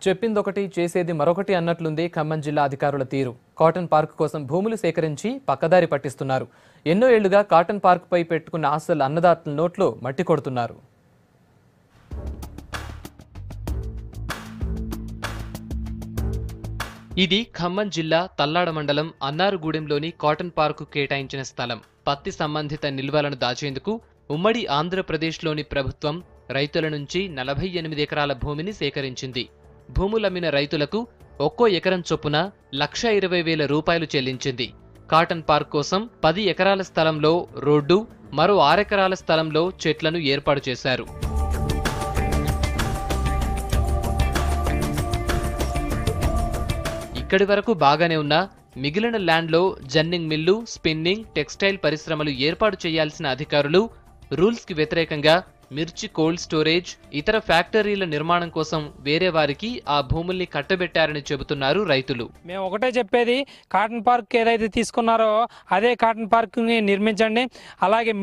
చెప్పిందొకటి చేసేది మరొకటి అన్నట్లుంది ఖమ్మం జిల్లా అధికారుల తీరు. కాటన్ పార్క్ కోసం భూములు సేకరించి పక్కదారి పట్టిస్తున్నారు. ఎన్నో ఏళ్లుగా కాటన్ పార్క్ పై పెట్టుకున్న ఆశలు అన్నదాతల నోట్లో మట్టి కొడుతున్నారు. ఇది ఖమ్మం జిల్లా తల్లాడ మండలం అన్నారుగూడెంలోని కాటన్ పార్కు కేటాయించిన స్థలం. పత్తి సంబంధిత నిల్వలను దాచేందుకు ఉమ్మడి ఆంధ్రప్రదేశ్లోని ప్రభుత్వం రైతుల నుంచి 48 ఎకరాల భూమిని సేకరించింది. భూములమ్మిన రైతులకు ఒక్కో ఎకరం చొప్పున 1,20,000 రూపాయలు చెల్లించింది. కాటన్ పార్క్ కోసం 10 ఎకరాల స్థలంలో రోడ్డు, మరో 6 ఎకరాల స్థలంలో చెట్లను ఏర్పాటు చేశారు. ఇక్కడి వరకు బాగానే ఉన్నా మిగిలిన ల్యాండ్లో జన్నింగ్ మిల్లు, స్పిన్నింగ్, టెక్స్టైల్ పరిశ్రమలు ఏర్పాటు చేయాల్సిన అధికారులు రూల్స్కి వ్యతిరేకంగా మిర్చి కోల్డ్ స్టోరేజ్, ఇతర ఫ్యాక్టరీల నిర్మాణం కోసం వేరే వారికి ఆ భూముల్ని కట్టబెట్టారని చెబుతున్నారు రైతులు. మేము ఒకటే చెప్పేది, కాటన్ పార్క్ ఏదైతే తీసుకున్నారో అదే కాటన్ పార్క్ని నిర్మించండి. అలాగే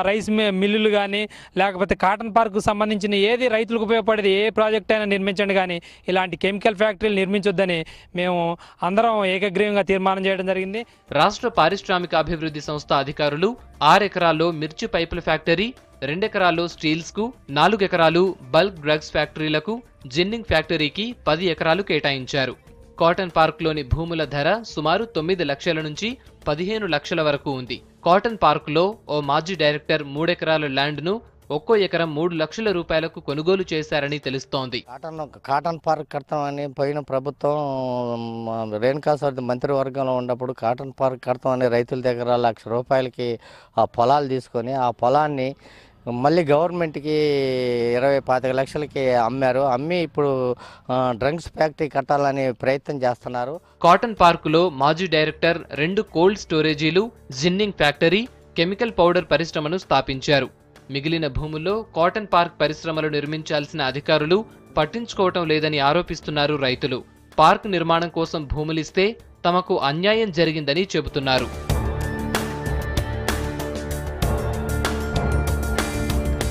రైస్ మిల్లులు కానీ లేకపోతే కాటన్ పార్క్కు సంబంధించిన ఏది రైతులకు ఉపయోగపడేది ఏ ప్రాజెక్ట్ అయినా నిర్మించండి, కానీ ఇలాంటి కెమికల్ ఫ్యాక్టరీలు నిర్మించొద్దని మేము అందరం ఏకగ్రీవంగా తీర్మానం చేయడం జరిగింది. రాష్ట్ర పారిశ్రామిక అభివృద్ధి సంస్థ అధికారులు 6 ఎకరాల్లో మిర్చి పైపుల ఫ్యాక్టరీ, 2 ఎకరాల్లో స్టీల్స్కు, 4 ఎకరాలు బల్క్ డ్రగ్స్ ఫ్యాక్టరీలకు, జిన్నింగ్ ఫ్యాక్టరీకి 10 ఎకరాలు కేటాయించారు. కాటన్ పార్క్లోని భూముల ధర సుమారు 9 లక్షల నుంచి 15 లక్షల వరకు ఉంది. కాటన్ పార్కులో ఓ మాజీ డైరెక్టర్ 3 ఎకరాల ల్యాండ్ను ఒక్కో ఎకరం 3 లక్షల రూపాయలకు కొనుగోలు చేశారని తెలుస్తోంది. కాటన్ పార్క్ కడతామని పోయిన ప్రభుత్వం రేణుకాశ్వరి మంత్రివర్గంలో ఉన్నప్పుడు కాటన్ పార్క్ కడతామని రైతుల దగ్గర 1 లక్ష రూపాయలకి ఆ పొలాలు తీసుకొని ఆ పొలాన్ని మళ్ళీ గవర్నమెంట్కి 20-25 లక్షలకి అమ్మారు. అమ్మి ఇప్పుడు డ్రగ్స్ ఫ్యాక్టరీ కట్టాలని ప్రయత్నం చేస్తున్నారు. కాటన్ పార్కులో మాజీ డైరెక్టర్ 2 కోల్డ్ స్టోరేజీలు, జిన్నింగ్ ఫ్యాక్టరీ, కెమికల్ పౌడర్ పరిశ్రమను స్థాపించారు. మిగిలిన భూముల్లో కాటన్ పార్క్ పరిశ్రమలు నిర్మించాల్సిన అధికారులు పట్టించుకోవటం లేదని ఆరోపిస్తున్నారు రైతులు. పార్క్ నిర్మాణం కోసం భూములిస్తే తమకు అన్యాయం జరిగిందని చెబుతున్నారు.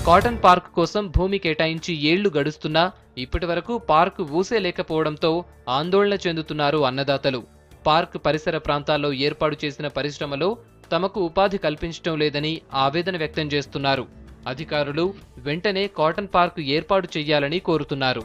కాటన్ పార్క్ కోసం భూమి కేటాయించి ఏళ్లు గడుస్తున్నా ఇప్పటి వరకు పార్క్ ఊసే లేకపోవడంతో ఆందోళన చెందుతున్నారు అన్నదాతలు. పార్క్ పరిసర ప్రాంతాల్లో ఏర్పాటు చేసిన పరిశ్రమలో తమకు ఉపాధి కల్పించడం లేదని ఆవేదన వ్యక్తం చేస్తున్నారు. అధికారులు వెంటనే కాటన్ పార్క్ ఏర్పాటు చేయాలని కోరుతున్నారు.